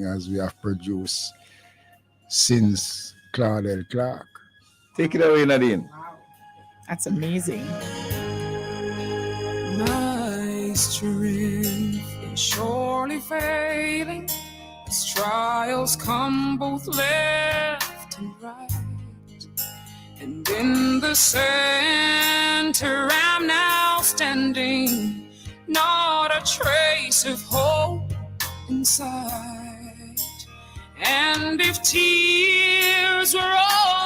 as we have produced since Claudel Clark. Take it away, Nadine. That's amazing. My strength is surely failing as trials come both left and right. And in the center I'm now standing, not a trace of hope inside. And if tears were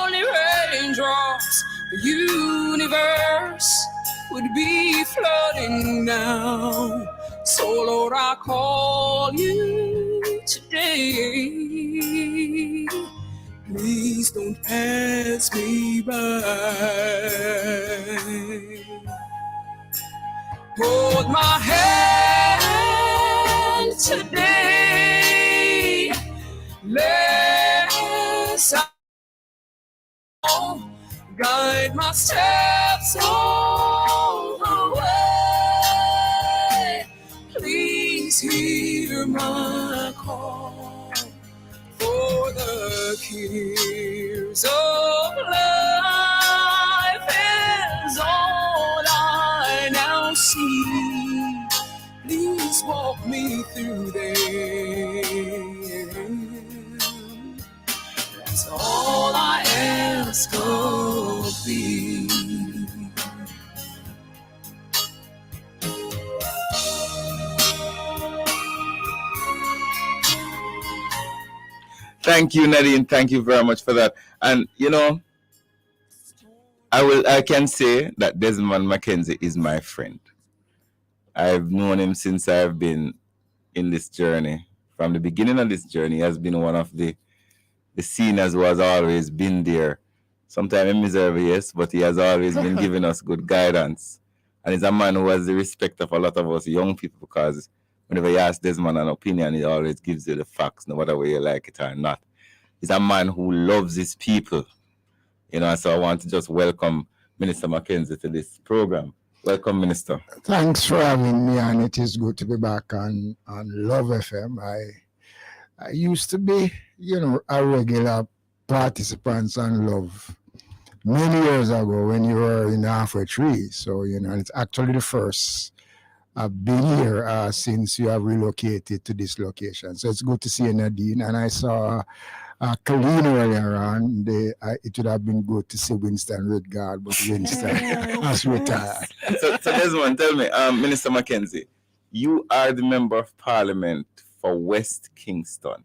only raindrops, the universe would be flooding now. So Lord, I call you today. Please don't pass me by. Hold my hand today. Let's guide my steps all the way. Please hear my call, for the cares of life is all I now see. Please walk me through them. That's all I ask of thee. Thank you, Nadine. Thank you very much for that. And you know, I can say that Desmond McKenzie is my friend. I've known him since I've been in this journey. From the beginning of this journey, he has been one of the seniors who has always been there. Sometimes in misery, yes, but he has always been giving us good guidance. And he's a man who has the respect of a lot of us young people, because whenever you ask Desmond an opinion, he always gives you the facts, no matter whether you like it or not. He's a man who loves his people. You know, so I want to just welcome Minister McKenzie to this program. Welcome, Minister. Thanks for having me, and it is good to be back on Love FM. I used to be, a regular participant on Love many years ago when you were in the halfway tree. So, it's actually the first I've been here since you have relocated to this location. So it's good to see you, Nadine. And I saw Colleen earlier on. It would have been good to see Winston Redguard, but Winston has retired. So Desmond, tell me, Minister McKenzie, you are the Member of Parliament for West Kingston.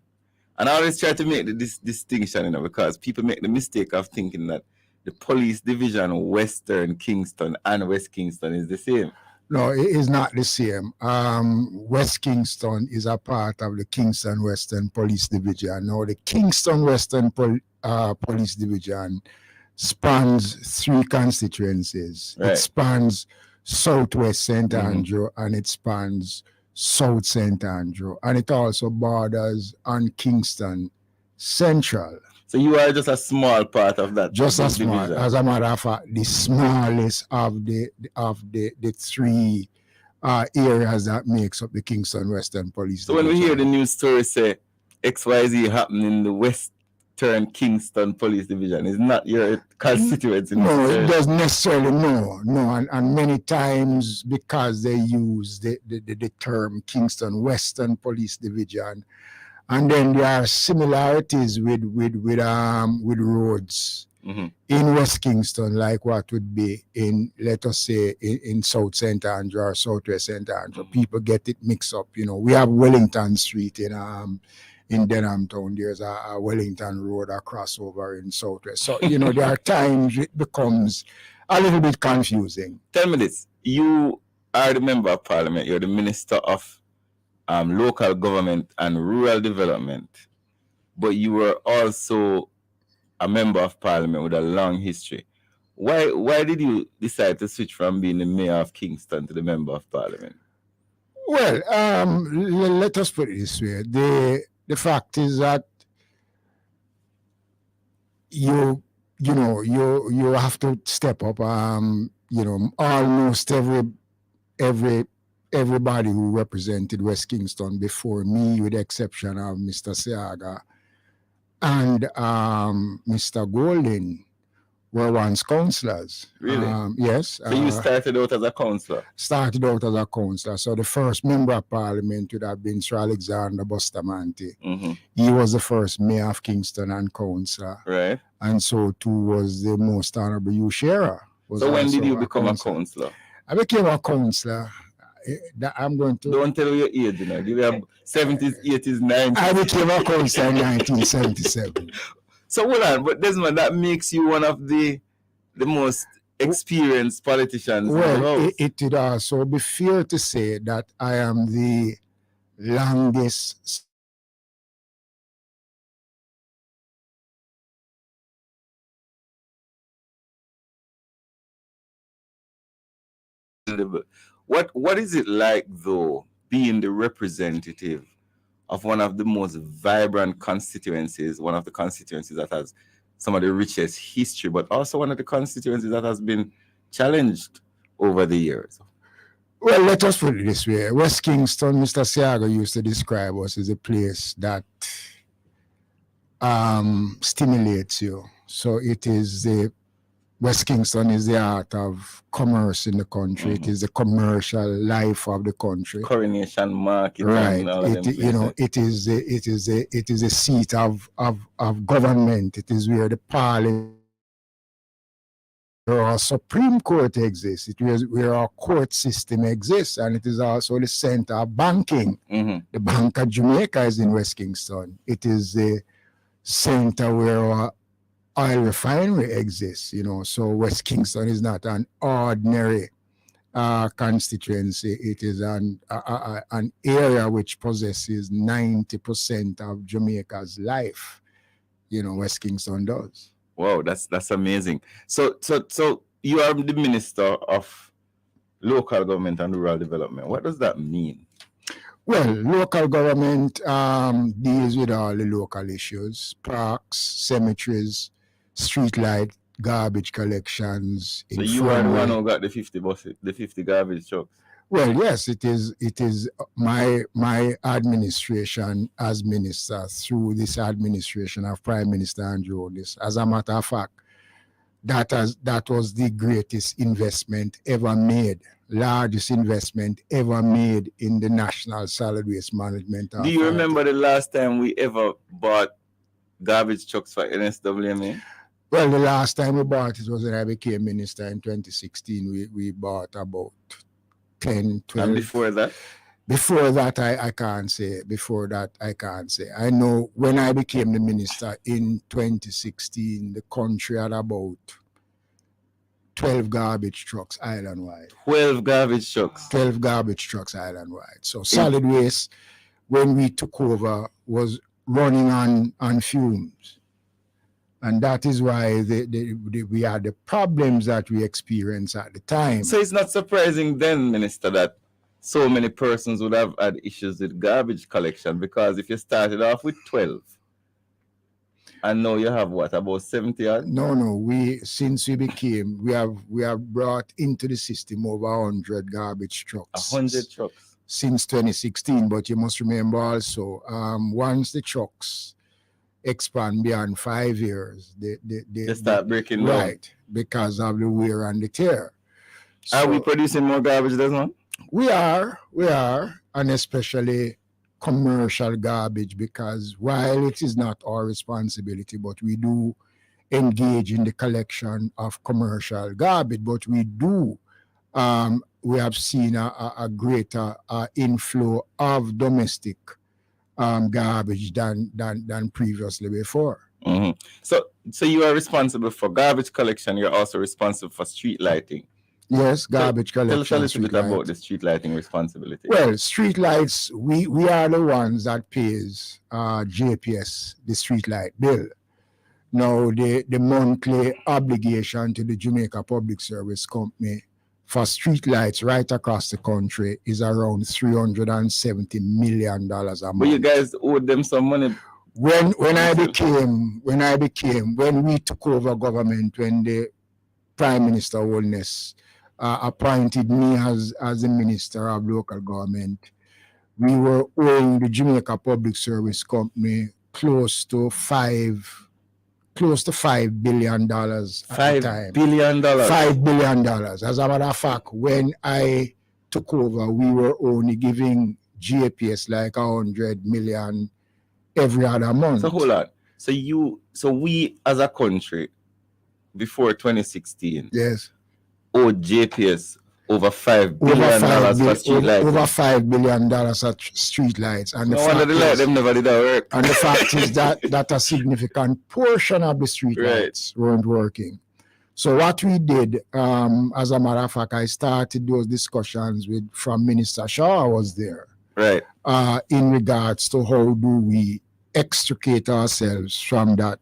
And I always try to make this distinction, because people make the mistake of thinking that the police division of Western Kingston and West Kingston is the same. No, it is not the same. West Kingston is a part of the Kingston Western Police Division. Now, the Kingston Western Police Division spans 3 constituencies. Right. It spans Southwest St. Andrew, and it spans South St. Andrew, and it also borders on Kingston Central. So you are just a small part of that. Just a small, division. As a matter of fact, the smallest of the 3 areas that makes up the Kingston Western Police So Division. When we hear the news story say XYZ happening in the Western Kingston Police Division, is not your constituency? No, it doesn't necessarily. No, and many times because they use the term Kingston Western Police Division. And then there are similarities with roads in West Kingston, like what would be in, let us say, in South St. Andrew or Southwest St. Andrew. People get it mixed up. We have Wellington Street in Denham Town. There's a Wellington Road, a crossover in Southwest. So, there are times it becomes a little bit confusing. Tell me this. You are the Member of Parliament. You're the Minister of Local Government and Rural Development, but you were also a Member of Parliament with a long history. Why did you decide to switch from being the Mayor of Kingston to the Member of Parliament? Well, let us put it this way. The fact is that you have to step up. Almost every everybody who represented West Kingston before me, with the exception of Mr. Seaga and Mr. Golden, were once councillors. Really? Yes. So you started out as a councillor? Started out as a councillor. So the first member of parliament would have been Sir Alexander Bustamante. Mm-hmm. He was the first mayor of Kingston and councillor. Right. And so too was the most honourable Hugh Shearer. So when did you become a councillor? I became a councillor. I'm going to... Don't tell your age, you know. You have 70s, 80s, 90s. I became a councillor in 1977. So hold on, but Desmond, that makes you one of the most experienced politicians in the Well, house. it would also be fair to say that I am the longest What is it like, though, being the representative of one of the most vibrant constituencies, one of the constituencies that has some of the richest history, but also one of the constituencies that has been challenged over the years? Well, let us put it this way. West Kingston, Mr. Seaga used to describe us as a place that stimulates you. So it is the West Kingston is the heart of commerce in the country. Mm-hmm. It is the commercial life of the country. Coronation Market, right? And all of them it is a seat of government. It is where the parliament or our Supreme Court exists. It is where our court system exists, and it is also the center of banking. Mm-hmm. The Bank of Jamaica is in West Kingston. It is the center where our oil refinery exists, so West Kingston is not an ordinary constituency. It is an area which possesses 90% of Jamaica's life. West Kingston does. Wow, that's amazing. So you are the Minister of Local Government and Rural Development. What does that mean? Well, local government deals with all the local issues: parks, cemeteries, street light, garbage collections. So you are the one who got the 50 garbage trucks? Well, yes, it is my administration as minister through this administration of Prime Minister Andrew Holness. As a matter of fact, that was the greatest investment ever made, largest investment ever made in the National Solid Waste Management Authority. Do you remember the last time we ever bought garbage trucks for NSWMA? Well, the last time we bought it was when I became minister in 2016. We bought about 10, 12. And before that? Before that, I can't say. Before that, I can't say. I know when I became the minister in 2016, the country had about 12 garbage trucks island-wide. 12 garbage trucks? 12 garbage trucks island-wide. So solid waste, when we took over, was running on fumes. And that is why we had the problems that we experienced at the time. So it's not surprising then, Minister, that so many persons would have had issues with garbage collection, because if you started off with 12 and now you have what, about 70 odd? No, since we became, we have brought into the system over 100 garbage trucks. 100 trucks? Since 2016, but you must remember also, once the trucks expand beyond 5 years, they start breaking down. Right, because of the wear and the tear. So, are we producing more garbage, Desmond? We are, and especially commercial garbage, because while it is not our responsibility, but we do engage in the collection of commercial garbage, but we do, we have seen a greater inflow of domestic garbage than previously before. Mm-hmm. So you are responsible for garbage collection. You're also responsible for street lighting. Yes, garbage collection. Tell us a little bit about the street lighting responsibility. Well, street lights, we are the ones that pays JPS the street light bill. Now, the monthly obligation to the Jamaica Public Service Company for street lights right across the country is around $370 million a month. But you guys owed them some money. When we took over government, when the Prime Minister Holness appointed me as the Minister of Local Government, we were owing the Jamaica Public Service Company close to $5 billion at the time. $5 billion. $5 billion. As a matter of fact, when I took over, we were only giving JPS like 100 million every other month. So hold on. So we as a country before 2016 Yes. owed JPS over $5 billion for street lighting. Over $5 billion at street lights. And No wonder the light them never did that work. And the fact is that a significant portion of the street lights weren't working. So what we did, as a matter of fact, I started those discussions from Minister Shaw was there. Right. In regards to how do we extricate ourselves from that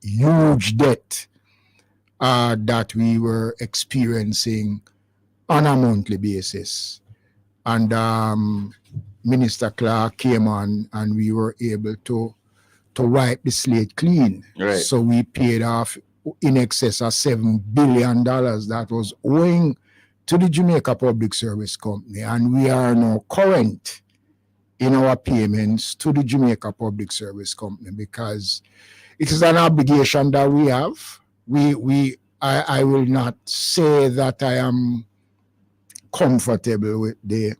huge debt that we were experiencing on a monthly basis. And Minister Clark came on and we were able to wipe the slate clean. Right. So we paid off in excess of $7 billion that was owing to the Jamaica Public Service Company. And we are now current in our payments to the Jamaica Public Service Company because it is an obligation that we have. I will not say that I am comfortable with the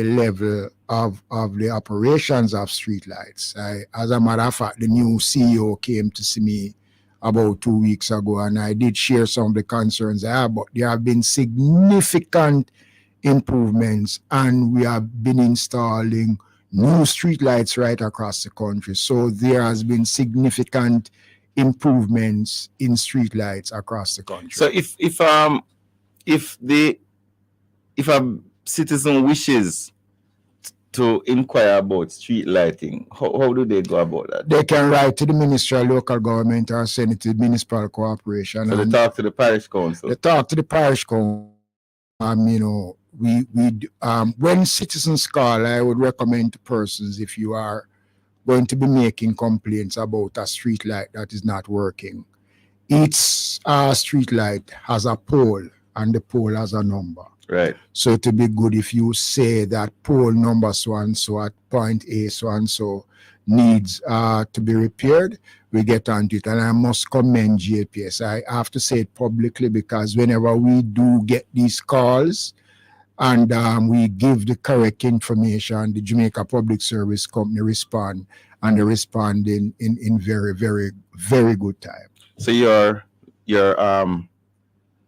level of the operations of streetlights. As a matter of fact, the new CEO came to see me about 2 weeks ago, and I did share some of the concerns I have, but there have been significant improvements, and we have been installing new streetlights right across the country. So there has been significant improvements in streetlights across the country. So if a citizen wishes to inquire about street lighting, how do they go about that? They can write to the Ministry of Local Government or send it to the Municipal Corporation. So they talk to the parish council. They talk to the parish council. When citizens call, I would recommend to persons, if you are going to be making complaints about a street light that is not working, each street light has a pole and the pole has a number. Right. So it would be good if you say that pole number so and so at point A so and so needs to be repaired. We get onto it, and I must commend JPS. I have to say it publicly because whenever we do get these calls and we give the correct information, the Jamaica Public Service Company respond, and they respond in very, very, very good time. So your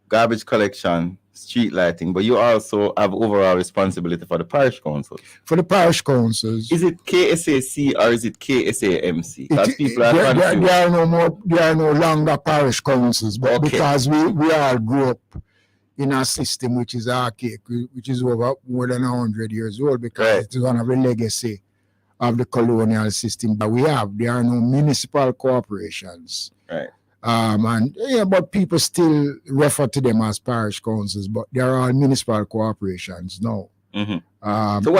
garbage collection, street lighting, but you also have overall responsibility for the parish councils. For the parish councils, is it KSAC or is it KSAMC? Because people are confused. There are no longer parish councils, but Okay. because we all grew up in a system which is archaic, which is over more than 100 years old, because Right. it is one of the legacy of the colonial system that we have. There are no municipal corporations. Right. But people still refer to them as parish councils, but they are all municipal corporations now. Mm-hmm. So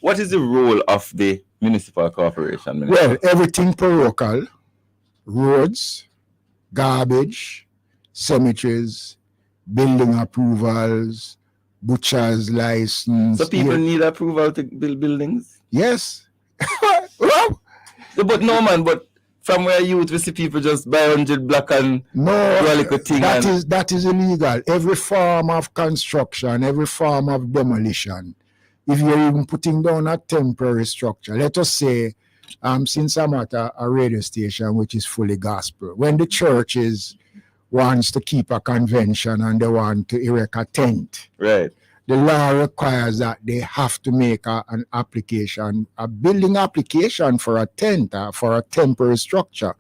what is the role of the municipal corporation? Well, everything parochial, roads, garbage, cemeteries, building approvals, butcher's license. So people need approval to build buildings? Yes. Well, But no, man, but from where youth, we see people just buy 100 block and do a little thing. that is illegal. Every form of construction, every form of demolition, if you're even putting down a temporary structure, let us say, since I'm at a radio station which is fully gospel, when the churches wants to keep a convention and they want to erect a tent, Right. the law requires that they have to make an application, a building application for a tent, for a temporary structure.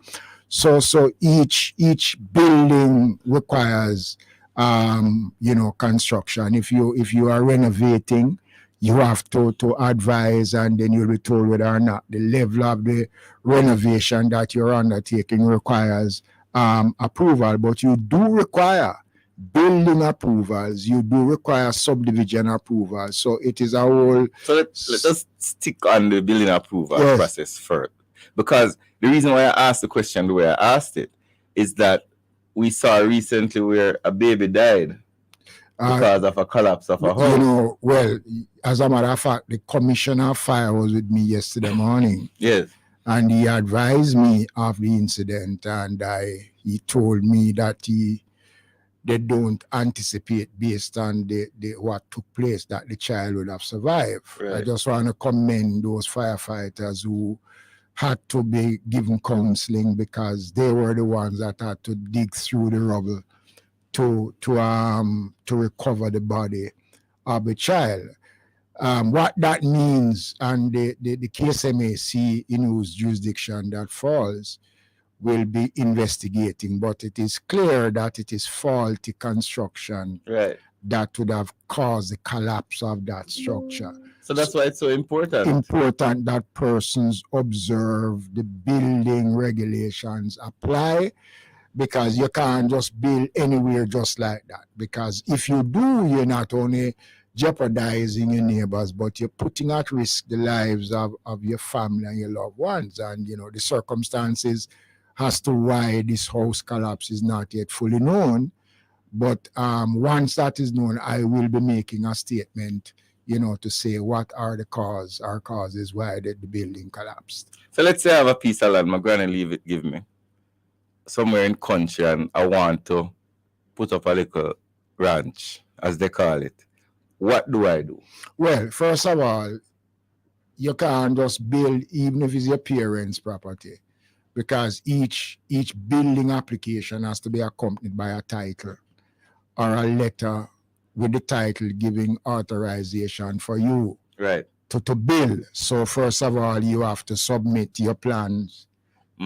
So each building requires construction. If you are renovating, you have to advise, and then you'll be told whether or not the level of the renovation that you're undertaking requires approval. But you do require building approvals, you do require subdivision approvals. So it is a whole. So let us stick on the building approval process first. Because the reason why I asked the question the way I asked it is that we saw recently where a baby died because of a collapse of a house. You know, well, as a matter of fact, the commissioner of fire was with me yesterday morning. Yes. And he advised me of the incident, and he told me that they don't anticipate, based on the what took place, that the child would have survived. Right. I just want to commend those firefighters who had to be given counseling, because they were the ones that had to dig through the rubble to recover the body of the child. What that means, and the KSMAC, in whose jurisdiction that falls, will be investigating, but it is clear that it is faulty construction Right. that would have caused the collapse of that structure. So that's why it's so important. Important that persons observe the building regulations apply, because you can't just build anywhere just like that. Because if you do, you're not only jeopardizing your neighbors, but you're putting at risk the lives of your family and your loved ones. And, you know, the circumstances as to why this house collapse is not yet fully known. But once that is known, I will be making a statement, you know, to say what are the causes why the building collapsed. So let's say I have a piece of land, my granny give me somewhere in country, and I want to put up a little ranch, as they call it. What do I do? Well, first of all, you can't just build even if it's your parents' property, because each building application has to be accompanied by a title or a letter with the title giving authorization for you Right. to build. So first of all, you have to submit your plans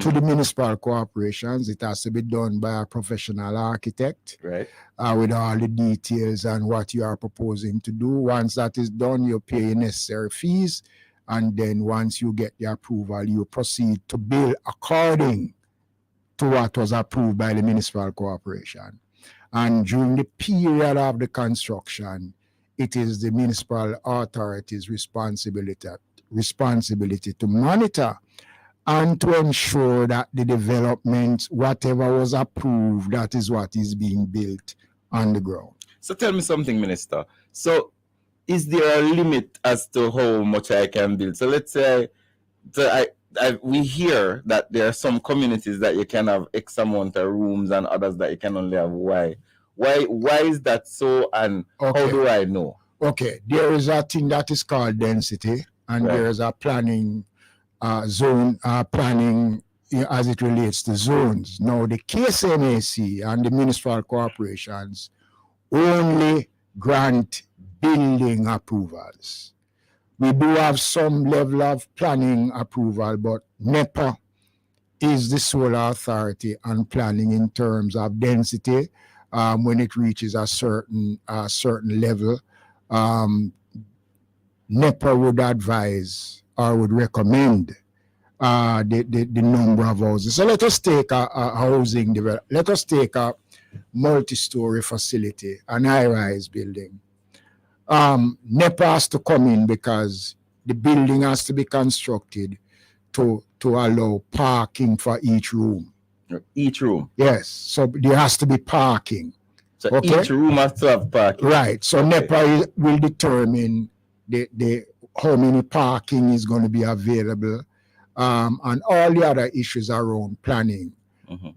to the municipal corporations. It has to be done by a professional architect, Right. with all the details and what you are proposing to do. Once that is done, you pay your necessary fees, and then once you get the approval, you proceed to build according to what was approved by the municipal corporation. And during the period of the construction, it is the municipal authority's responsibility to monitor and to ensure that the development, whatever was approved, that is what is being built on the ground. So tell me something, Minister. So is there a limit as to how much I can build? So let's say we hear that there are some communities that you can have X amount of rooms and others that you can only have Y. Why is that so, and Okay. how do I know? Okay, there is a thing that is called density, and Right. there is a planning zone, planning, you know, as it relates to zones. Now, the KSMAC and the municipal corporations only grant building approvals. We do have some level of planning approval, but NEPA is the sole authority on planning in terms of density. When it reaches a certain level, NEPA would advise or would recommend the number of houses. So let us take a housing development. Let us take a multi-story facility, an high-rise building. NEPA has to come in because the building has to be constructed to allow parking for each room. Each room. Yes, so there has to be parking. So Okay. each room has to have parking. Right. So Okay. NEPA will determine the how many parking is going to be available, and all the other issues around planning. Mhm.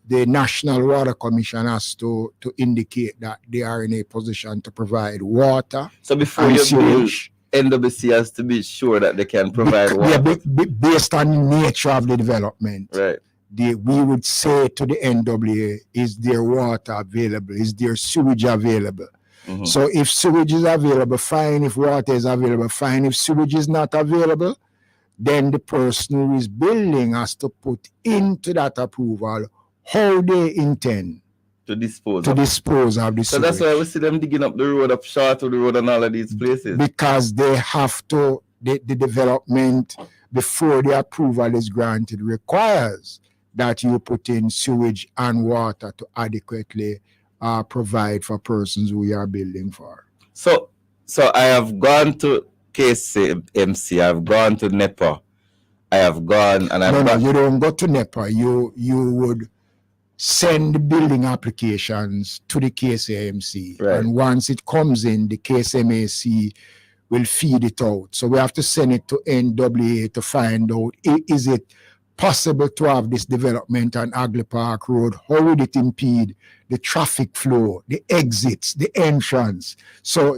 The National Water Commission has to indicate that they are in a position to provide water So before and you build, sewage. NWC has to be sure that they can provide Yeah, water. based on the nature of the development. Right. We would say to the NWA, is there water available? Is there sewage available? Mhm. So if sewage is available, fine. If water is available, fine. If sewage is not available, then the person who is building has to put into that approval how they intend To dispose to of. dispose of the So sewage. that's why we see them digging up the road, up short of the road and all of these places. Because they have to, the development before the approval is granted requires that you put in sewage and water to adequately provide for persons who you are building for. So I have gone to KCMC, I've gone to NEPA, I have gone and I've No, gone. you don't go to NEPA. You would send the building applications to the KSAMC. Right. And once it comes in, the KSMAC will feed it out. So we have to send it to NWA to find out, is it possible to have this development on Agley Park Road? How would it impede the traffic flow, the exits, the entrance? So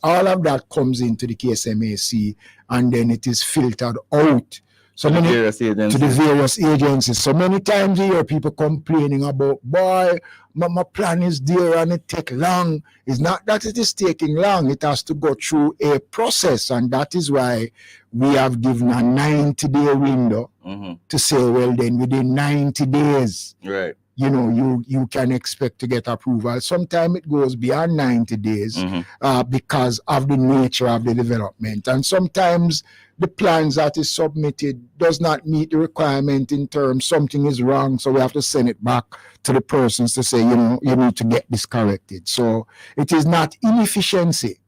all of that comes into the KSMAC, and then it is filtered out. So To the many, various agencies. to the various agencies. So many times you hear people complaining about, boy, my plan is there and it take long. It's not that it is taking long. It has to go through a process, and that is why we have given a 90-day window to say, well, then within 90 days, Right. you can expect to get approval. Sometimes it goes beyond 90 days because of the nature of the development. And sometimes the plans that is submitted does not meet the requirement in terms something is wrong, so we have to send it back to the persons to say, you need to get this corrected. So it is not inefficiency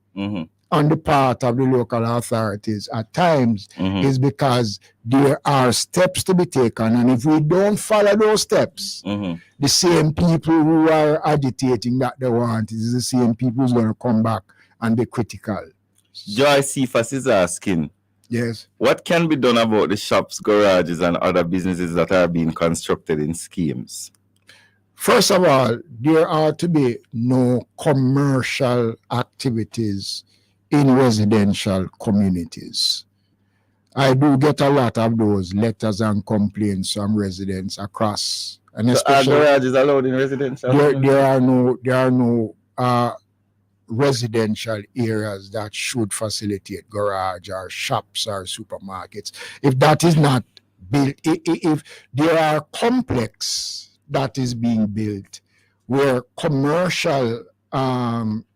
on the part of the local authorities at times, is because there are steps to be taken, and if we don't follow those steps, the same people who are agitating that they want is the same people who's going to come back and be critical. Joy Cephas is asking, Yes. what can be done about the shops, garages, and other businesses that are being constructed in schemes? First of all, there are to be no commercial activities in residential communities. I do get a lot of those letters and complaints from residents across, and So are especially garages allowed in residential? there are no residential areas that should facilitate garage or shops or supermarkets. If that is not built, if there are complex that is being built where commercial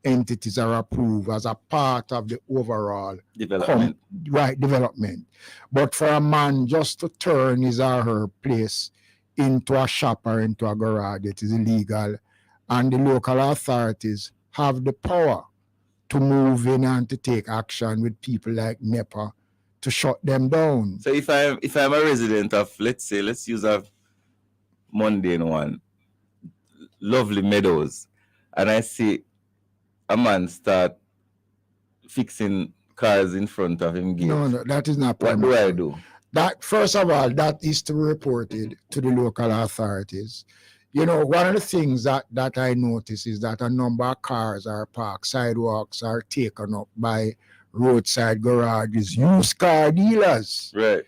entities are approved as a part of the overall Development. development. But for a man just to turn his or her place into a shop or into a garage, it is illegal, and the local authorities have the power to move in and to take action with people like NEPA to shut them down. So if I'm a resident of, let's use a mundane one, Lovely Meadows, and I see a man start fixing cars in front of him gate, No, that is not what do I do? That, first of all, that is to be reported to the local authorities. One of the things that I notice is that a number of cars are parked, sidewalks are taken up by roadside garages, used car dealers. Right.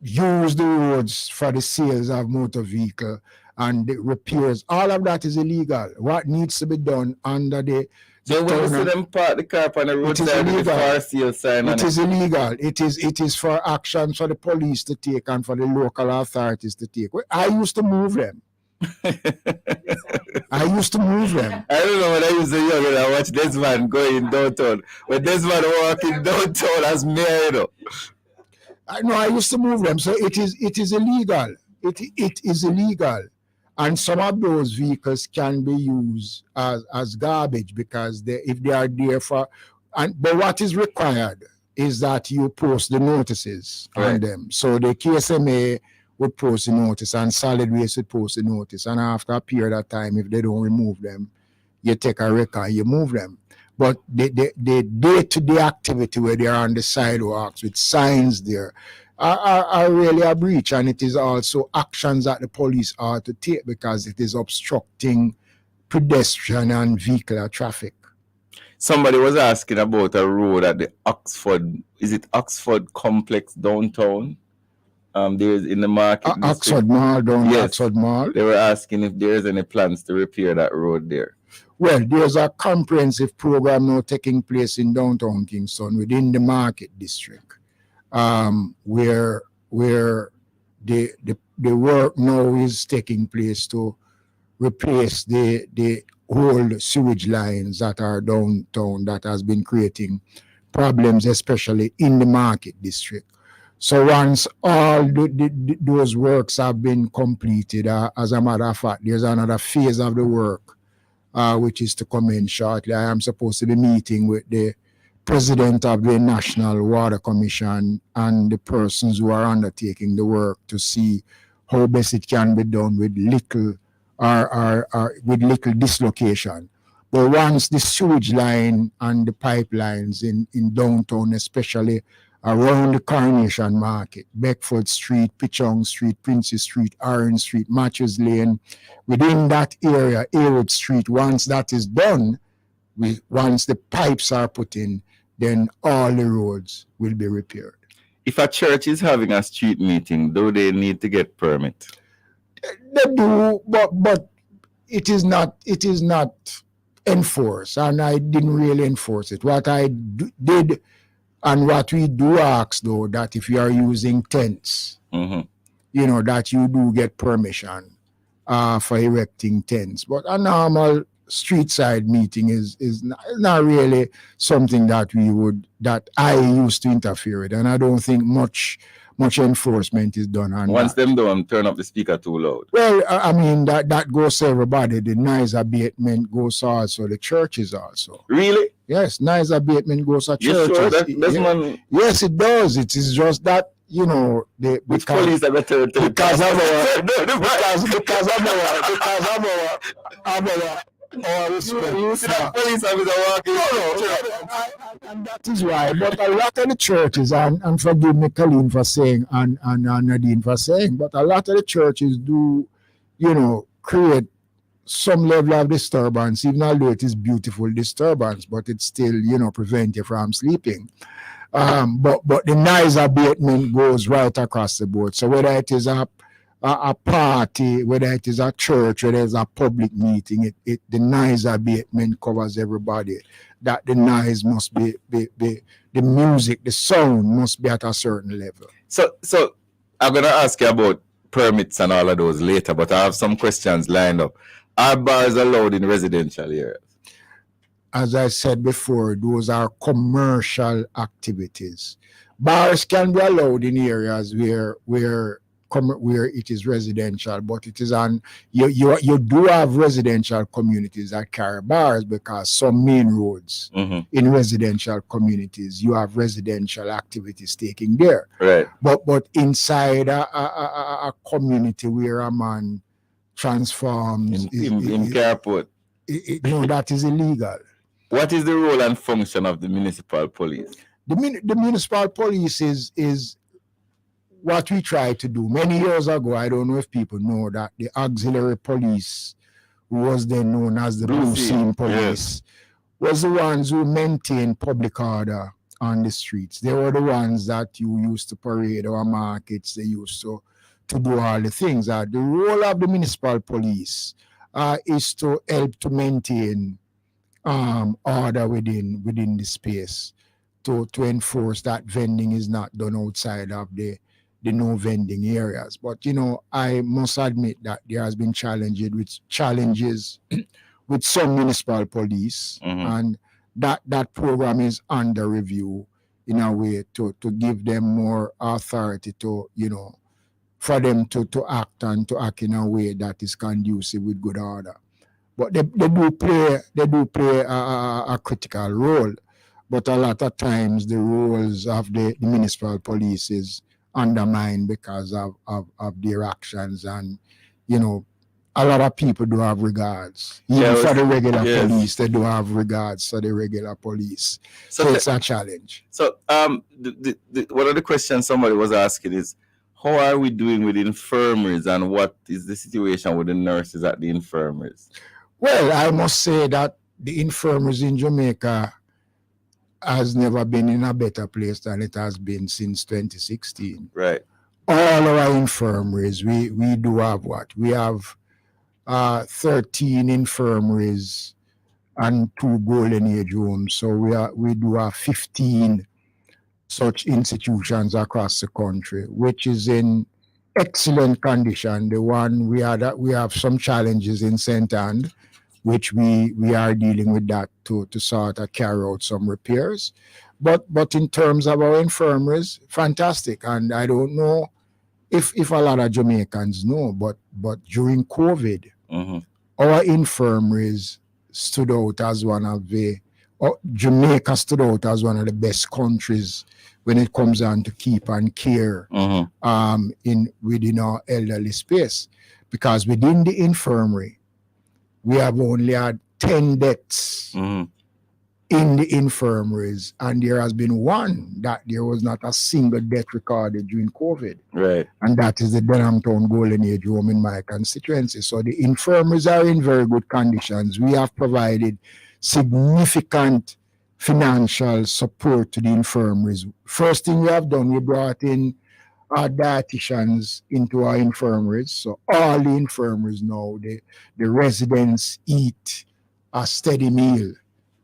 Use the roads for the sales of motor vehicle and the repairs. All of that is illegal. What needs to be done under the So when you see them park the car on the roadside with the for sale sign on it is illegal. It is for action for the police to take and for the local authorities to take. I used to move them. I used to move them. I don't know when I used to young and I watch Desmond going downtown. When Desmond walking downtown as mayor, I used to move them. So it is illegal. It is illegal. And some of those vehicles can be used as garbage because if they are there but what is required is that you post the notices on them. So the KSMA would post the notice and solid waste would post the notice. And after a period of time, if they don't remove them, you take a record, you move them. But the day-to-day activity where they are on the sidewalks with signs there are really a breach, and it is also actions that the police are to take because it is obstructing pedestrian and vehicular traffic. Somebody was asking about a road at the Oxford, is it Oxford Complex downtown? There's in the market. Oxford Mall, Oxford Mall. They were asking if there's any plans to repair that road there. Well, there's a comprehensive program now taking place in downtown Kingston within the market district. Where the work now is taking place to replace the old sewage lines that are downtown that has been creating problems, especially in the market district. So once all those works have been completed, as a matter of fact, there's another phase of the work which is to come in shortly. I am supposed to be meeting with the president of the National Water Commission and the persons who are undertaking the work to see how best it can be done with little or with little dislocation. But once the sewage line and the pipelines in downtown, especially around the Coronation Market, Beckford Street, Pichong Street, Princess Street, Orange Street, Matthews Lane, within that area, Awood Street, once that is done, once the pipes are put in, then all the roads will be repaired. If a church is having a street meeting, do they need to get permit? They do, but it is not enforced, and I didn't really enforce it. What I did and what we do ask, though, that if you are using tents, that you do get permission for erecting tents. But a normal street side meeting is not really something that I used to interfere with, and I don't think much enforcement is done on Once that. them don't turn up the speaker too loud. Well, I mean that goes to everybody. The noise abatement goes also the churches also. Really? Yes, noise abatement goes to You churches. sure that's man? Yes, it does. It is just that Which police are better to because of our respect. You see that police officer walking? And that is why. But a lot of the churches, and forgive me, Colleen, for saying, and Nadine for saying, but a lot of the churches do, create some level of disturbance, even although it is beautiful disturbance, but it still, prevent you from sleeping. But the noise abatement goes right across the board. So whether it is a party, whether it is a church, whether it's a public meeting, the noise abatement covers everybody. That the noise must be the music, the sound must be at a certain level. So I'm gonna ask you about permits and all of those later, but I have some questions lined up. Are bars allowed in residential areas? As I said before, those are commercial activities. Bars can be allowed in areas where it is residential, but it is you do have residential communities that carry bars, because some main roads in residential communities, you have residential activities taking there. Right. But inside a community where a man transforms in carport. No, that is illegal. What is the role and function of the municipal police? The municipal police is what we tried to do. Many years ago, I don't know if people know that the auxiliary police, who was then known as the Blue Scene Police, was the ones who maintained public order on the streets. They were the ones that you used to parade our markets. They used to do all the things. The role of the municipal police is to help to maintain order within the space, to enforce that vending is not done outside of the no vending areas. But I must admit that there has been challenges with some municipal police, and that program is under review in a way to give them more authority to for them to act in a way that is conducive with good order. But they do play a critical role. But a lot of times the roles of the municipal police is undermined because of their actions, and a lot of people do have regards. Even for the regular police, they do have regards for the regular police. So it's a challenge. So one of the questions somebody was asking is, how are we doing with infirmaries, and what is the situation with the nurses at the infirmaries? Well, I must say that the infirmaries in Jamaica has never been in a better place than it has been since 2016. Right. All our infirmaries, we do have what? We have 13 infirmaries and 2 golden age homes. So we do have 15 such institutions across the country, which is in excellent condition. The one we have some challenges in St. Anne, which we are dealing with that to sort of carry out some repairs. But in terms of our infirmaries, fantastic. And I don't know if a lot of Jamaicans know, but during COVID, our infirmaries stood out as one of the Jamaica stood out as one of the best countries when it comes down to keep and care within our elderly space, because within the infirmary we have only had 10 deaths in the infirmaries, and there has been one that there was not a single death recorded during COVID. Right. And that is the Denhamtown Golden Age home in my constituency. So the infirmaries are in very good conditions. We have provided significant financial support to the infirmaries. First thing we have done, we brought in our dietitians into our infirmaries. So all the infirmaries now, the residents eat a steady meal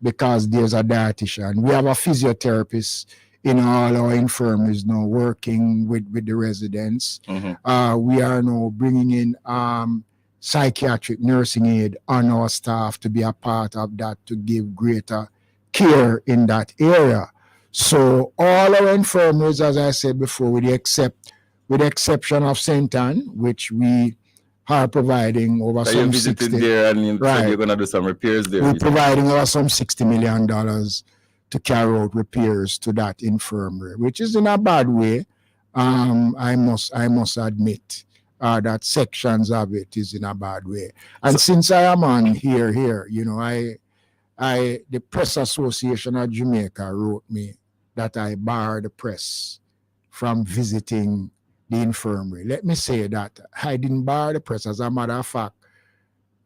because there's a dietitian. We have a physiotherapist in all our infirmaries now working with the residents. We are now bringing in psychiatric nursing aid on our staff to be a part of that, to give greater care in that area. So all our infirmaries, as I said before, with the exception of St. Anne, which we are providing over some 60 there, and you right. said you're gonna do some repairs there. We're providing over some $60 million to carry out repairs to that infirmary, which is in a bad way. I must admit that sections of it is in a bad way. And since I am on here, you know, the Press Association of Jamaica wrote me that I bar the press from visiting the infirmary. Let me say that I didn't bar the press. As a matter of fact,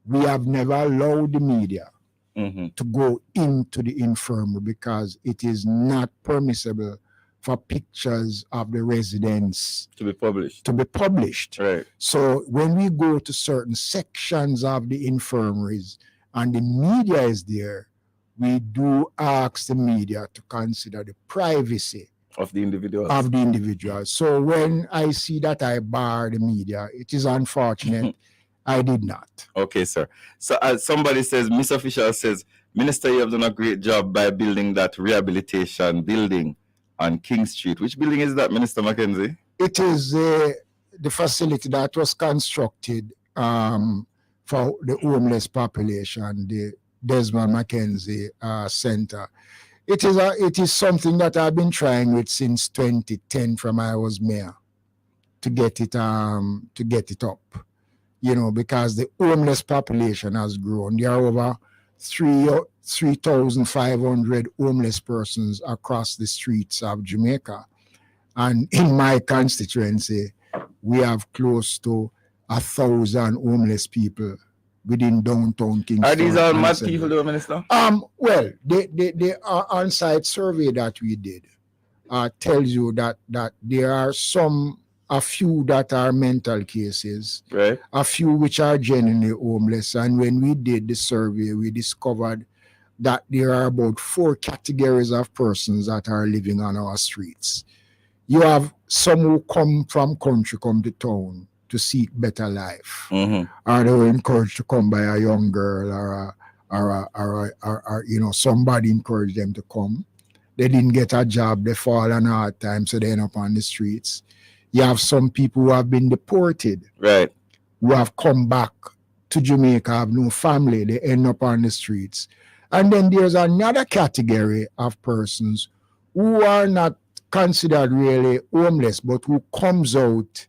we have never allowed the media to go into the infirmary because it is not permissible for pictures of the residents to be published. Right. So when we go to certain sections of the infirmaries and the media is there, we do ask the media to consider the privacy of the individuals. So when I see that I bar the media, it is unfortunate. I did not. Okay, sir. So as somebody says, Miss Official says, Minister, you have done a great job by building that rehabilitation building on King Street. Which building is that, Minister McKenzie? It is the facility that was constructed for the homeless population, the Desmond McKenzie Center. It is something that I've been trying with since 2010 from I was mayor to get it up. You know, because the homeless population has grown. There are over 3,500 homeless persons across the streets of Jamaica. And in my constituency, we have close to 1,000 homeless people within downtown Kingston. Are these all mad people, though, Minister? Well, the on-site survey that we did tells you that there are a few that are mental cases, right? A few which are genuinely homeless. And when we did the survey, we discovered that there are about 4 categories of persons that are living on our streets. You have some who come from country, come to town to seek better life, or they were encouraged to come by a young girl or you know, somebody encouraged them to come. They didn't get a job, they fall on hard time, so they end up on the streets. You have some people who have been deported, right, who have come back to Jamaica, have no family, they end up on the streets. And then there's another category of persons who are not considered really homeless, but who comes out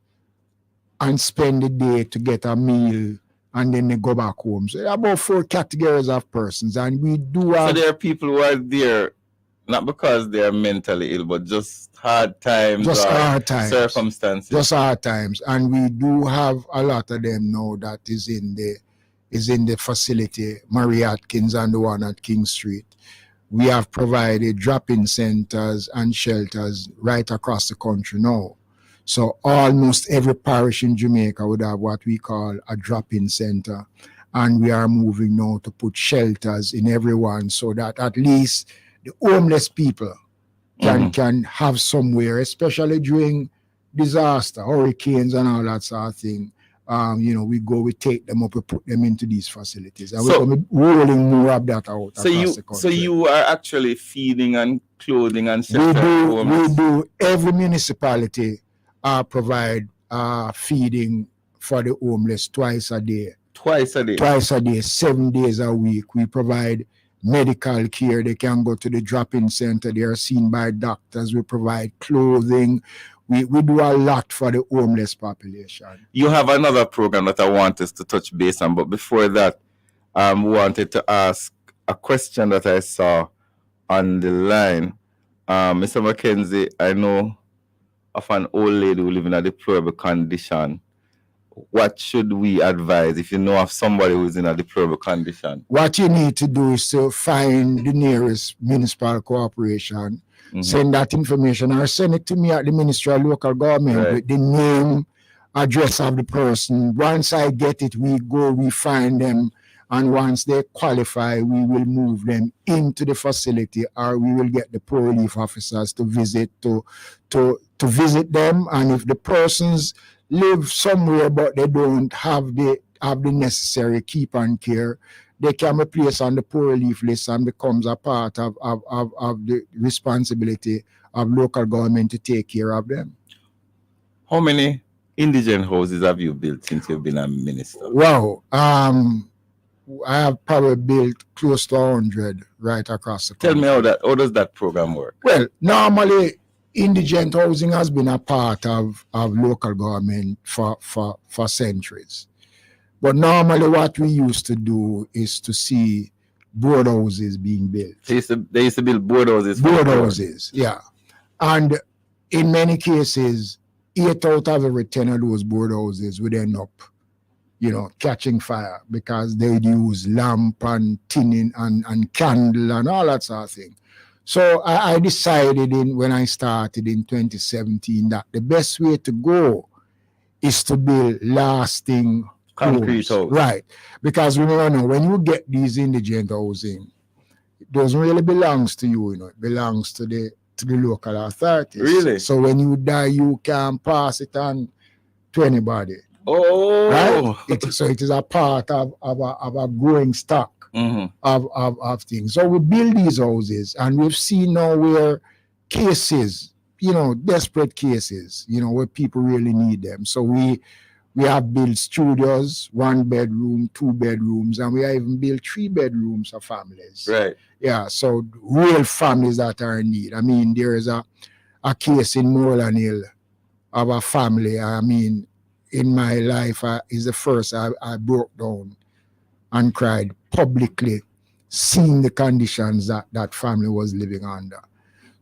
and spend the day to get a meal and then they go back home. So there are about 4 categories of persons, and we do have... So there are people who are there not because they are mentally ill, but just hard times, circumstances. Just hard times. And we do have a lot of them now that is in the facility, Mary Atkins and the one at King Street. We have provided drop-in centers and shelters right across the country now. So almost every parish in Jamaica would have what we call a drop-in center. And we are moving now to put shelters in everyone so that at least the homeless people can have somewhere, especially during disaster, hurricanes and all that sort of thing. You know, we take them up, we put them into these facilities, and we're going to be rolling more of that out across the country. So you are actually feeding and clothing and shelter. We do. Every municipality provide feeding for the homeless twice a day. Twice a day, 7 days a week. We provide medical care. They can go to the drop-in center. They are seen by doctors. We provide clothing. We do a lot for the homeless population. You have another program that I want us to touch base on, but before that, wanted to ask a question that I saw on the line. Mr. McKenzie, I know of an old lady who lives in a deplorable condition. What should we advise if you know of somebody who is in a deplorable condition? What you need to do is to find the nearest municipal corporation, send that information, or send it to me at the Ministry of Local Government with the name, address of the person. Once I get it, we find them, and once they qualify, we will move them into the facility, or we will get the poor relief officers to visit visit them. And if the persons live somewhere but they don't have the necessary keep and care, they can be placed on the poor relief list and becomes a part of the responsibility of local government to take care of them. How many indigent houses have you built since you've been a minister? Wow. I have probably built close to 100 right across the country. Tell me how does that program work? Well, normally indigent housing has been a part of local government for centuries. But normally what we used to do is to see board houses being built. They used to build board houses? Board houses, yeah. And in many cases, 8 out of every 10 of those board houses would end up, catching fire because they'd use lamp and tinning and candle and all that sort of thing. So I decided when I started in 2017 that the best way to go is to build lasting concrete house. Right. Because remember, when you get these indigent housing, it doesn't really belongs to you, it belongs to the local authorities. Really? So when you die, you can pass it on to anybody. Oh, right. So it is a part of a growing stock of things. So we build these houses, and we've seen now where cases, desperate cases, where people really need them. So we have built studios, 1 bedroom, 2 bedrooms, and we have even built 3 bedrooms for families. Right. Yeah. So real families that are in need. I mean, there is a case in Moreland Hill of a family. I mean, in my life is the first I broke down and cried publicly, seeing the conditions that family was living under.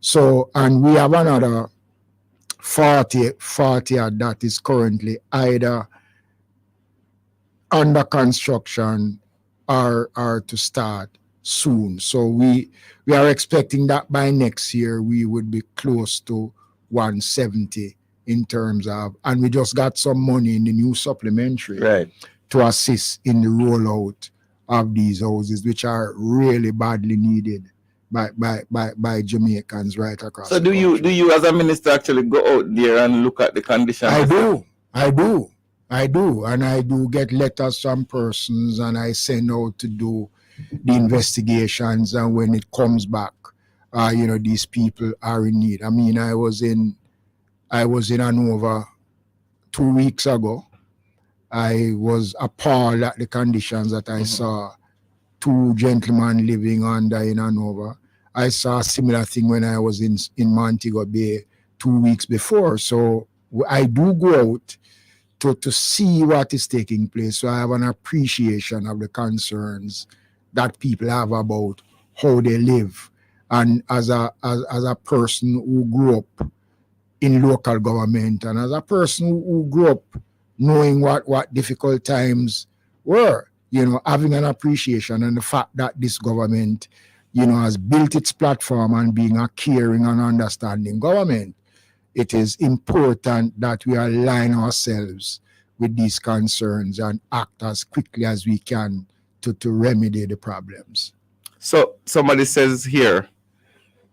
So, and we have another 40 that is currently either under construction or to start soon. So we are expecting that by next year we would be close to 170 in terms of, and we just got some money in the new supplementary to assist in the rollout of these houses, which are really badly needed by Jamaicans right across. So do you as a minister actually go out there and look at the conditions? I do, and I do get letters from persons, and I send out to do the investigations, and when it comes back, these people are in need. I mean, I was in Hanover 2 weeks ago. I was appalled at the conditions that I saw 2 gentlemen living under in Hanover. I saw a similar thing when I was in Montego Bay 2 weeks before. So I do go out to see what is taking place. So I have an appreciation of the concerns that people have about how they live. And as a person who grew up in local government, and as a person who grew up knowing what difficult times were, having an appreciation and the fact that this government, has built its platform and being a caring and understanding government, it is important that we align ourselves with these concerns and act as quickly as we can to remedy the problems. So somebody says here,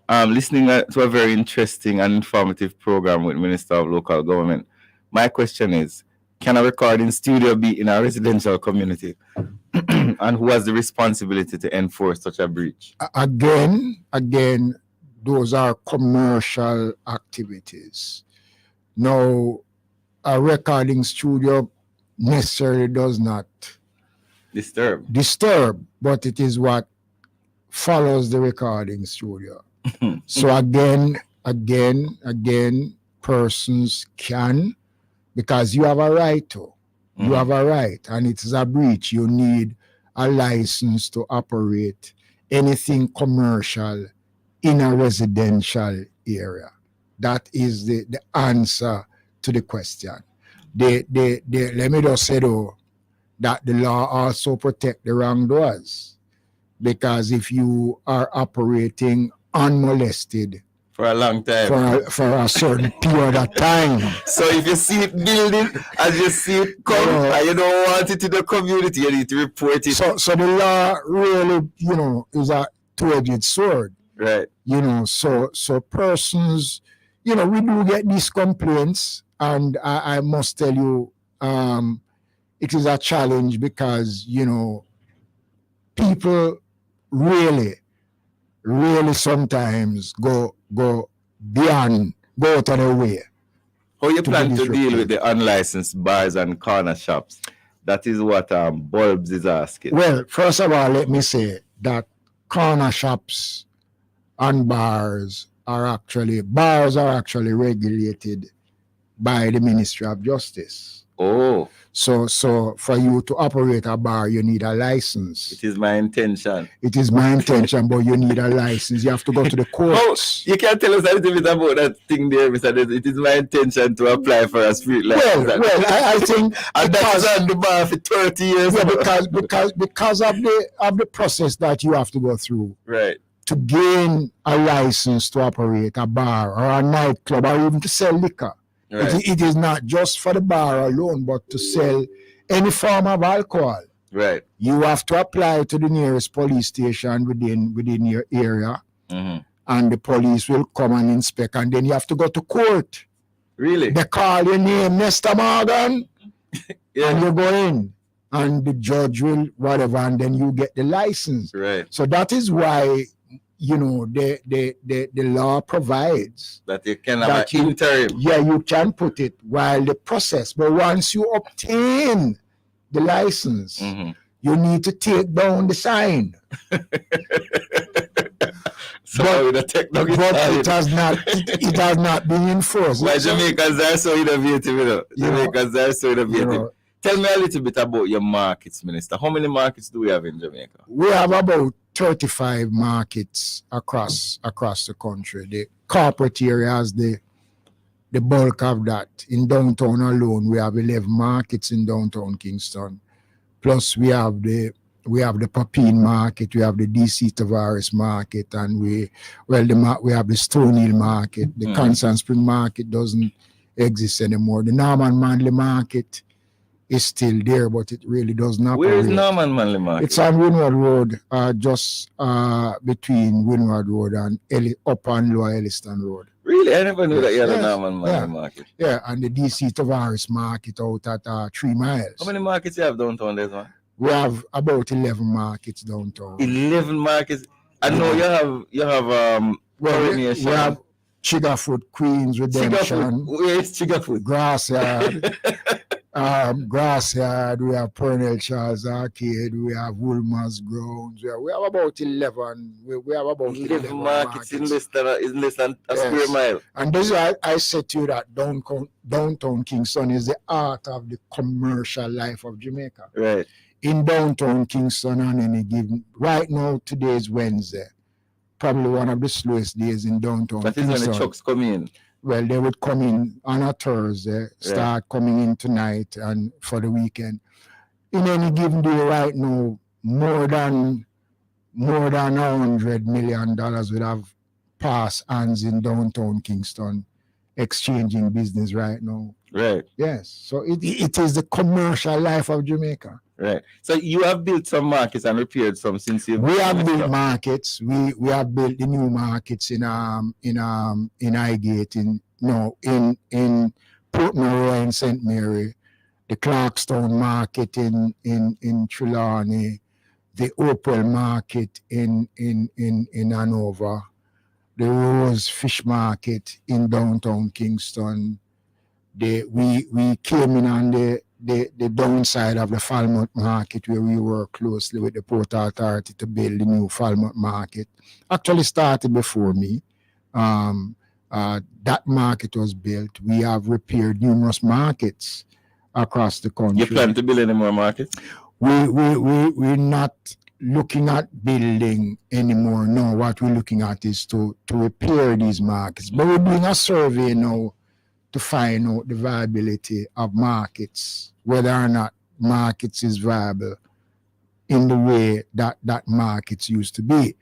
listening to a very interesting and informative program with Minister of Local Government, my question is, can a recording studio be in a residential community? And who has the responsibility to enforce such a breach? Again, those are commercial activities. Now, a recording studio necessarily does not disturb, but it is what follows the recording studio. So again, persons can, because you have a right to. You have a right, and it is a breach. You need a license to operate anything commercial in a residential area. That is the answer to the question. Let me just say though, that the law also protect the wrongdoers, because if you are operating unmolested For a long time. for a certain period of time, So if you see it building, as you see it come, and you don't want it in the community, you need to report it. so the law really, is a two-edged sword. Right. So persons, we do get these complaints, and I must tell you, it is a challenge because, people really sometimes go beyond, go out of their way. How you plan to disruptive. deal with the unlicensed bars and corner shops? That is what Bulbs is asking. Well, first of all, let me say that corner shops and bars are actually regulated by the Ministry of Justice. Oh, So for you to operate a bar, you need a license. it is my intention. It is my intention, but you need a license. You have to go to the courts. You can tell us a little bit about that thing there, Mr. Des. It is my intention to apply for a street license. Well, I think and that is on the bar for 30 years. yeah, because of the process that you have to go through Right. to gain a license to operate a bar or a nightclub or even to sell liquor. Right. It is not just for the bar alone, but to sell any form of alcohol. Right. You have to apply to the nearest police station within your area, and the police will come and inspect, and then you have to go to court. Really? They call your name, Mr. Morgan, and you go in, and the judge will whatever, and then you get the license. Right. So that is why, the law provides That you can have that an interim. yeah, you can put it while the process, but once you obtain the license, you need to take down the sign. So But- with the technology, But it has not been enforced. why Jamaicans are so innovative, You know, Jamaicans are so innovative. You know, Tell me a little bit about your markets, Minister. How many markets do we have in Jamaica? we have about 35 markets across the country. The corporate area has the bulk of that. In downtown alone, we have 11 markets in downtown Kingston. Plus, we have the Papine market, we have the DC Tavares market, and we have the Stone Hill market. The Constant Spring market doesn't exist anymore. The Norman Manley market is still there, but it really does not. Where is Norman Manley Market? It's on Windward Road, just between Windward Road and up and Lower Elliston Road. Really? I never knew that you had a Yes, Norman Manley yeah. Market. Yeah, and the DC Tavares market out at 3 miles. How many markets you have downtown, Desmond? We have about 11 markets downtown. 11 markets. I know you have Well, we Coronation. have Chiggerfoot, Queens, Redemption, Where is Chiggerfoot? Grassyard, Grassyard, we have Purnell Charles Arcade, we have Woolmer's Grounds, we have about 11. We have about 11 markets in less than a square Yes. mile. And this is why I said to you that downtown Kingston is the heart of the commercial life of Jamaica. Right. In downtown Kingston on any given, right now, today is Wednesday, probably one of the slowest days in downtown That is when the trucks come in. Well, they would come in on a Thursday, start coming in tonight and for the weekend. In any given day right now, more than $100 million would have passed hands in downtown Kingston, exchanging business right now. Right. Yes, so it is the commercial life of Jamaica. Right. So you have built some markets and repaired some since you've We have built markets. We have built the new markets in Highgate, in Portmore and St. Mary, the Clarkstown market in Trelawney, the Opal market in Hanover, the Rose Fish Market in downtown Kingston. We came in on the the downside of the Falmouth market, where we work closely with the Port Authority to build the new Falmouth market, actually started before me. That market was built. We have repaired numerous markets across the country. You plan to build any more markets? We're not looking at building anymore. No, what we're looking at is to repair these markets. But we're doing a survey now to find out the viability of markets, whether or not markets is viable in the way that markets used to be.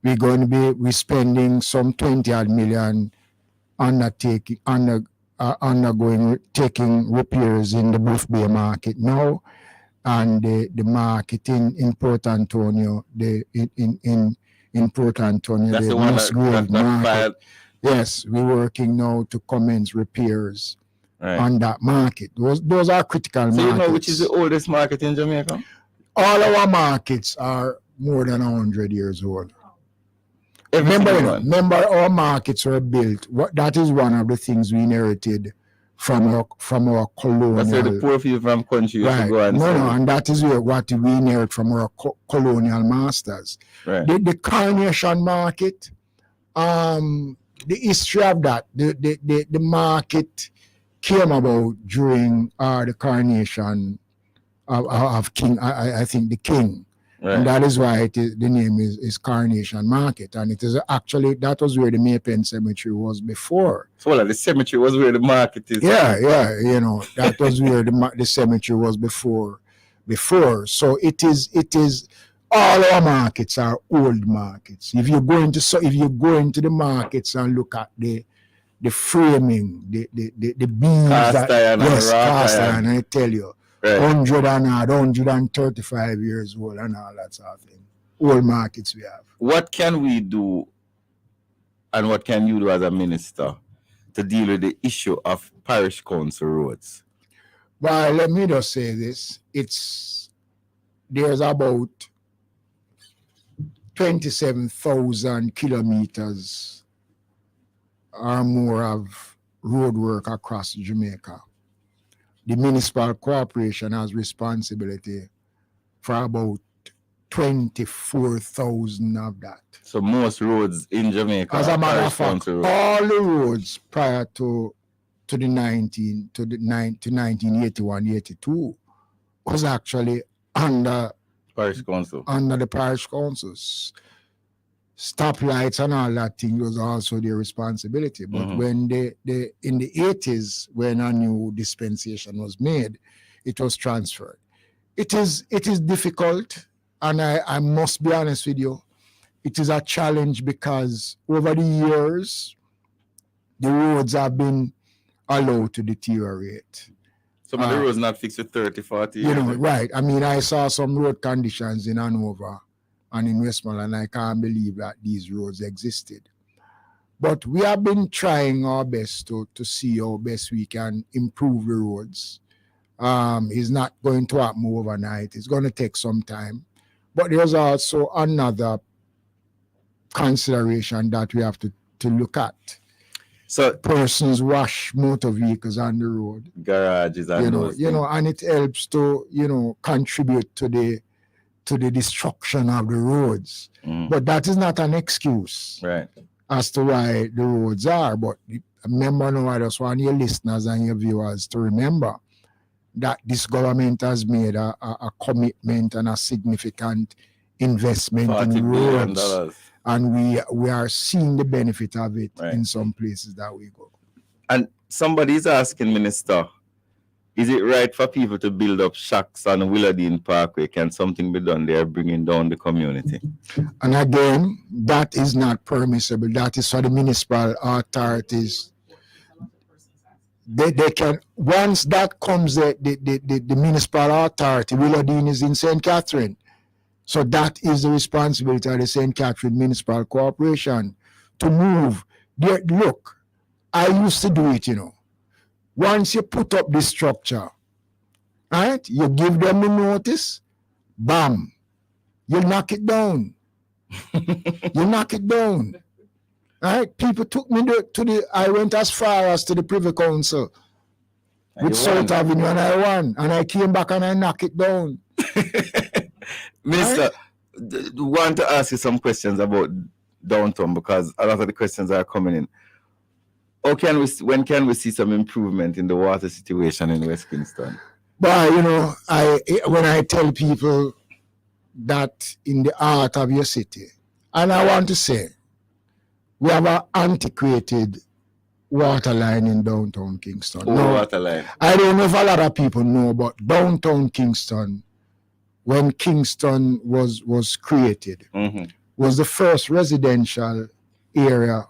We're spending some 20 odd million taking repairs in the Bluff Bay market now, and the market in Port Antonio, in Port Antonio, That's the the one Musgrave that market. filed. Yes, we're working now to commence repairs Right. on that market. Those are critical So markets. you know which is the oldest market in Jamaica? All our markets are more than 100 years old. Every single one. Remember, our markets were built. That is one of the things we inherited from our colonial. That's where the poor people from country used to Right. go and No, sell. and that is what we inherit from our colonial masters. Right. The Carnation market, the history of that, the market came about during the coronation of King, I think the King. Right. And that is why the name is Carnation Market. And it is actually, that was where the Maypen Cemetery was before. So well, the cemetery was where the market is. Yeah, that was where the cemetery was before. So it is all our markets are old markets. If you go into the markets and look at the framing, the beams, Cast iron and cast wrought iron, I tell you, Right. 135 years old and all that sort of thing. Old markets we have. What can we do, and what can you do as a minister to deal with the issue of parish council roads? Well, let me just say this. There's about 27,000 kilometers or more of road work across Jamaica. The municipal corporation has responsibility for about 24,000 of that. So most roads in Jamaica As a are matter parish of fact, council roads. all the roads prior to 1981-82 was actually under Parish council. the parish councils. Stoplights and all that thing was also their responsibility. But when in the 80s, when a new dispensation was made, it was transferred. It is difficult, and I must be honest with you, it is a challenge because over the years, the roads have been allowed to deteriorate. Some of the roads not fixed for 30, 40 years. Right. I mean, I saw some road conditions in Hanover and in Westmoreland, I can't believe that these roads existed. But we have been trying our best to see how best we can improve the roads. It's not going to happen overnight. It's going to take some time. But there's also another consideration that we have to look at. So persons wash motor vehicles on the road. Garages and those things. And it helps to, contribute to the destruction of the roads. But that is not an excuse as to why the roads are. But remember now, I just want your listeners and your viewers to remember that this government has made a commitment and a significant investment in roads. And we are seeing the benefit of it in some places that we go. And somebody is asking, Minister, is it right for people to build up shacks on Willardine Parkway? Can something be done there, bringing down the community? And again, that is not permissible. That is for the municipal authorities. They can, once that comes, the municipal authority, Willardine is in St. Catherine. So that is the responsibility of the St. Catherine Municipal Corporation to move. Look, I used to do it, Once you put up the structure, right, you give them the notice, bam, you knock it down. Right? People took me I went as far as to the Privy Council And with you South won. Avenue, and I won. And I came back and I knocked it down. Minister, want to ask you some questions about downtown because a lot of the questions are coming in. When can we see some improvement in the water situation in West Kingston? But you know, when I tell people that in the heart of your city, and I want to say, we have an antiquated water line in downtown Kingston. Water line. I don't know if a lot of people know, but downtown Kingston, when Kingston was created, was the first residential area,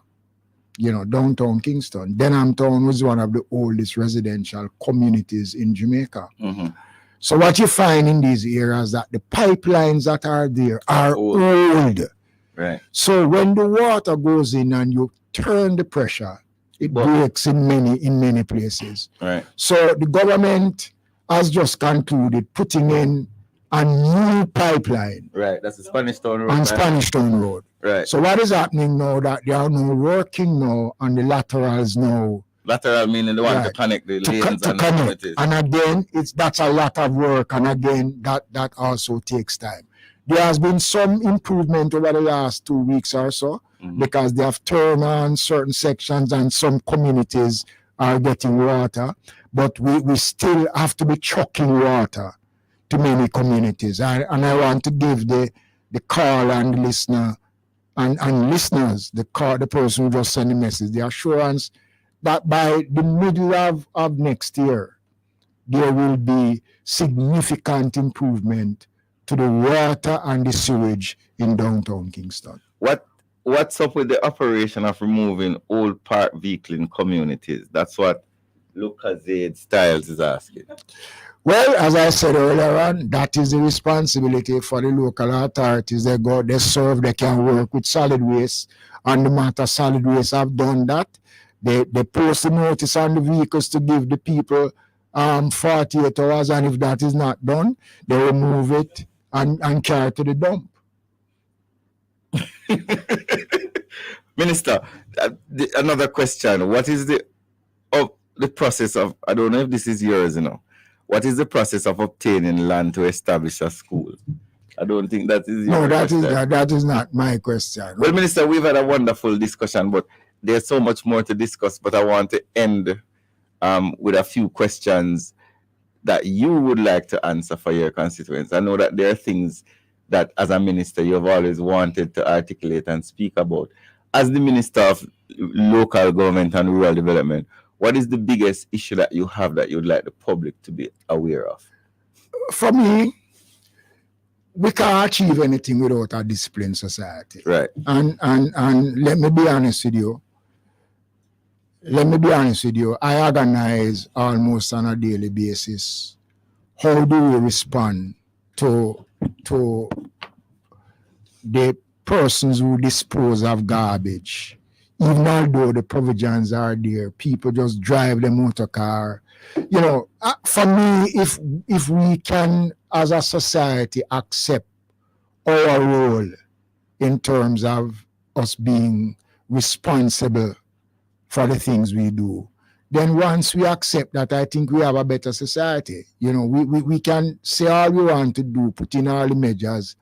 you know, downtown Kingston. Denham Town was one of the oldest residential communities in Jamaica. So what you find in these areas that the pipelines that are there are old. Right. So when the water goes in and you turn the pressure, it breaks in many places. Right. So the government has just concluded putting in a new pipeline. Right. That's the Spanish Town Road. On Spanish Town Road. Right. So what is happening now that they are now working now on the laterals now. Lateral meaning the one to connect the lanes and the communities. And again, that's a lot of work. And again, that also takes time. There has been some improvement over the last 2 weeks or so because they have turned on certain sections and some communities are getting water. But we still have to be trucking water to many communities. And I want to give the call and the listener and listeners, the person who just sent the message, the assurance that by the middle of next year, there will be significant improvement to the water and the sewage in downtown Kingston. What's up with the operation of removing old park vehicle in communities? That's what Lucas Styles is asking. Well, as I said earlier on, that is the responsibility for the local authorities. They go, they serve, they can work with solid waste. And the matter solid waste have done that. They post a notice on the vehicles to give the people 48 hours, and if that is not done, they remove it and carry it to the dump. Minister, another question. What is the process of, I don't know if this is yours, you know, what is the process of obtaining land to establish a school? I don't think that is your question. That is not my question. Well, Minister, we've had a wonderful discussion, but there's so much more to discuss. But I want to end with a few questions that you would like to answer for your constituents. I know that there are things that as a minister you've always wanted to articulate and speak about. As the Minister of Local Government and Rural Development, what is the biggest issue that you have that you'd like the public to be aware of? For me, we can't achieve anything without a disciplined society. Right. And let me be honest with you. I organize almost on a daily basis. How do we respond to the persons who dispose of garbage? Even although the provisions are there, people just drive the motor car. You know, for me, if we can, as a society, accept our role in terms of us being responsible for the things we do, then once we accept that, I think we have a better society. You know, we can say all we want to do, put in all the measures.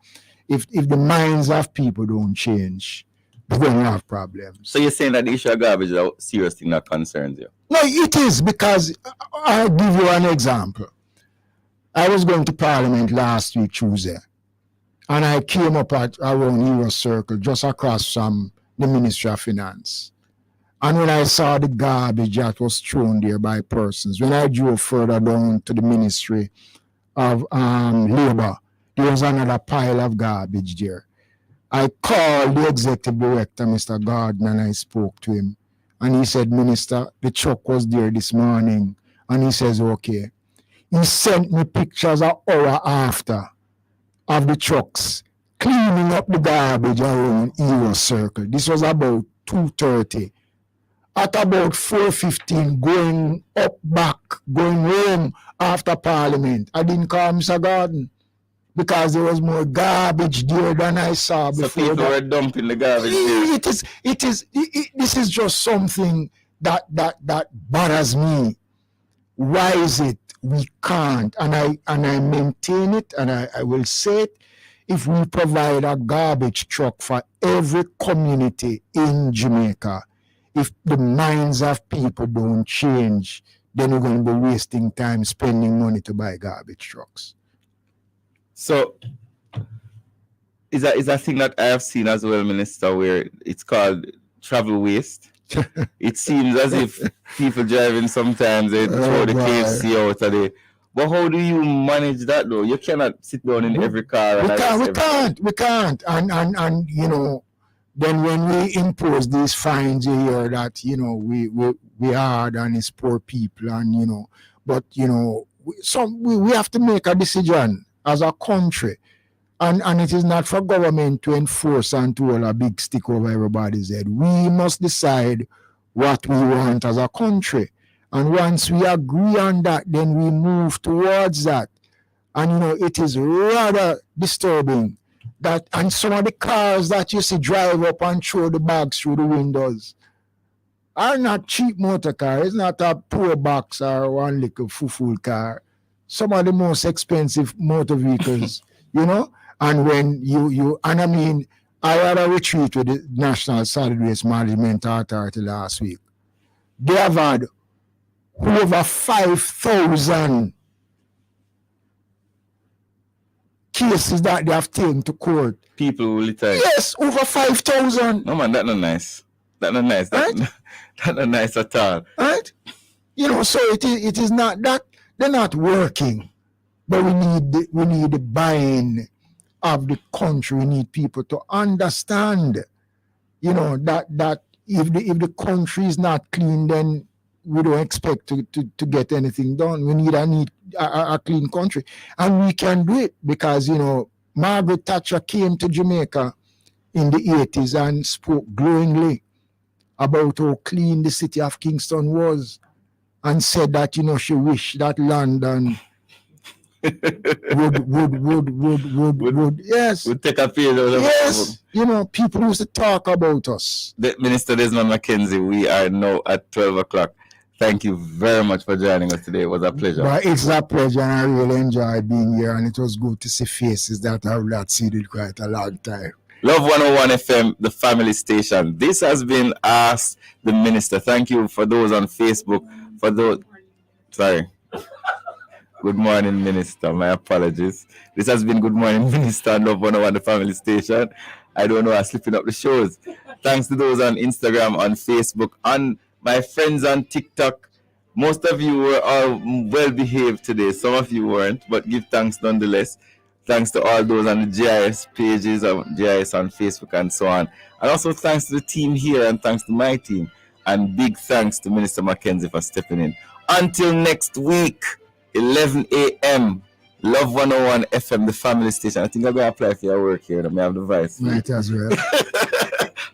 If the minds of people don't change, we're going to have problems. So you're saying that the issue of garbage is a serious thing that concerns you? No, it is, because I'll give you an example. I was going to Parliament last week, Tuesday, and I came up around Euro Circle, just across from the Ministry of Finance. And when I saw the garbage that was thrown there by persons, when I drove further down to the Ministry of Labour, there was another pile of garbage there. I called the Executive Director, Mr. Gordon, and I spoke to him. And he said, Minister, the truck was there this morning. And he says, okay. He sent me pictures an hour after of the trucks cleaning up the garbage around Euro Circle. This was about 2:30. At about 4:15, going up back, going home after Parliament, I didn't call Mr. Gordon because there was more garbage there than I saw before. So people were dumping the garbage there. This is just something that bothers me. why is it we can't? And I maintain it, and I will say it. If we provide a garbage truck for every community in Jamaica, if the minds of people don't change, then we're going to be wasting time spending money to buy garbage trucks. So is a thing that I have seen as well, Minister, where it's called travel waste. It seems as if people driving sometimes they throw the boy. KFC out of the. But how do you manage that though? You cannot sit down in every car. And We can't. And you know, then when we impose these fines, you hear that, you know, we hard and it's poor people, and you know, but you know, we have to make a decision as a country. And it is not for government to enforce and to hold a big stick over everybody's head. We must decide what we want as a country. And once we agree on that, then we move towards that. And, you know, it is rather disturbing that, and some of the cars that you see drive up and throw the bags through the windows are not cheap motor cars. It's not a poor box or one little full car. Some of the most expensive motor vehicles, you know. And when and I mean, I had a retreat with the National Solid Waste Management Authority last week. They have had over 5,000 cases that they have taken to court. People will litter. Yes, over 5,000. No man, that's not nice. That's not nice. That's not nice at all. Right? You know, so it is not that they're not working, but we need the buy-in of the country. We need people to understand, you know, that if the country is not clean, then we don't expect to get anything done. We need a clean country, and we can do it because, you know, Margaret Thatcher came to Jamaica in the 80s and spoke glowingly about how clean the city of Kingston was, and said that, you know, she wished that London would yes. Would take a page out of Yes, you know, people used to talk about us. Minister Desmond McKenzie, we are now at 12 o'clock. Thank you very much for joining us today. It was a pleasure. But it's a pleasure, and I really enjoyed being here, and it was good to see faces that I've not seen in quite a long time. Love 101 FM, the family station. This has been Ask the Minister. Thank you for those on Facebook. Good morning, Minister. My apologies. This has been Good Morning, Minister, and Love 101, the family station. I don't know, I'm slipping up the shows. Thanks to those on Instagram, on Facebook, on my friends on TikTok. Most of you were all well behaved today. Some of you weren't, but give thanks nonetheless. Thanks to all those on the GIS pages, of GIS on Facebook and so on. And also thanks to the team here, and thanks to my team. And big thanks to Minister McKenzie for stepping in. Until next week, 11 a.m., Love 101 FM, the family station. I think I'm going to apply for your work here. I may have the vice. Might as well.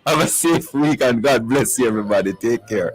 Have a safe week, and God bless you, everybody. Take care.